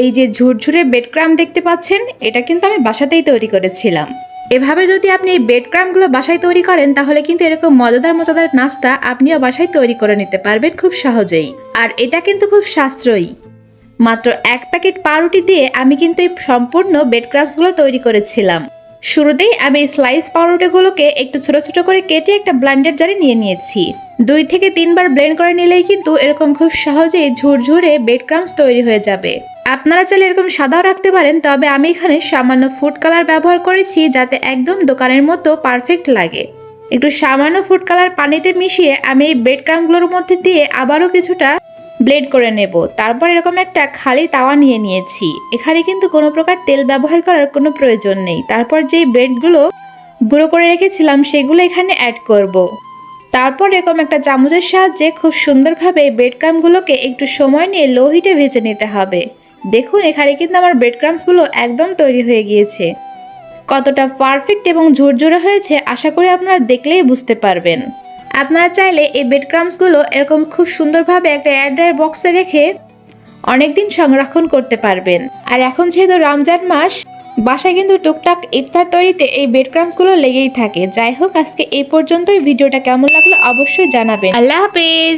এই যে ঝুরঝুরে ব্রেড ক্রাম্ব দেখতে পাচ্ছেন, এটা কিন্তু আমি বাসাতেই তৈরি করেছিলাম। এভাবে যদি আপনি এই ব্রেড ক্রাম্বগুলো বাসায় তৈরি করেন তাহলে কিন্তু এরকম মজাদার মজাদার নাস্তা আপনিও বাসায় তৈরি করে নিতে পারবেন খুব সহজেই। আর এটা কিন্তু খুব সাশ্রয়ী। মাত্র 1 প্যাকেট পাউরুটি দিয়ে আমি কিন্তু এই সম্পূর্ণ ব্রেড ক্রাম্বসগুলো তৈরি করেছিলাম। শুরুতেই আমি স্লাইস পাউরুটিগুলোকে একটু ছোট ছোট করে কেটে একটা ব্লেন্ডার জারে নিয়ে নিয়েছি। 2 থেকে 3 বার ব্লেন্ড করে নিলেই কিন্তু এরকম খুব সহজেই ঝুরঝুরে ব্রেড ক্রাম্বস তৈরি হয়ে যাবে। আপনারা চাইলে এরকম সাদাও রাখতে পারেন, তবে আমি এখানে সামান্য ফুড কালার ব্যবহার করেছি যাতে একদম দোকানের মতো পারফেক্ট লাগে। একটু সামান্য ফুড কালার পানিতে মিশিয়ে আমি এই ব্রেড ক্রাম্বগুলোর মধ্যে দিয়ে আবারও কিছুটা ব্লেন্ড করে নেব। তারপর এরকম একটা খালি তাওয়া নিয়ে নিয়েছি। এখানে কিন্তু কোনো প্রকার তেল ব্যবহার করার কোনো প্রয়োজন নেই। তারপর যেই ব্রেডগুলো গুঁড়ো করে রেখেছিলাম সেগুলো এখানে অ্যাড করব। তারপর এরকম একটা চামচের সাহায্যে খুব সুন্দরভাবে ব্রেড ক্রাম্বগুলোকে একটু সময় নিয়ে লো হিটে ভেজে নিতে হবে। দেখুন এখানে কিন্তু আমার ব্রেড ক্রাম্বসগুলো একদম তৈরি হয়ে গিয়েছে। কতটা পারফেক্ট এবং ঝুরঝুরে হয়েছে আশা করি আপনারা দেখলেই বুঝতে পারবেন। আপনারা চাইলে এই ব্রেড ক্রাম্বসগুলো এরকম খুব সুন্দরভাবে একটা এয়ার ড্রায়ার বক্সে রেখে অনেকদিন সংরক্ষণ করতে পারবেন। আর এখন যেহেতু রমজান মাস, বাসায় কিন্তু টুকটাক ইফতার তৈরিতে এই ব্রেড ক্রাম্বসগুলো লেগেই থাকে। যাই হোক, আজকে এই পর্যন্তই। ভিডিওটা কেমন লাগলো অবশ্যই জানাবেন। আল্লাহ হাফেজ।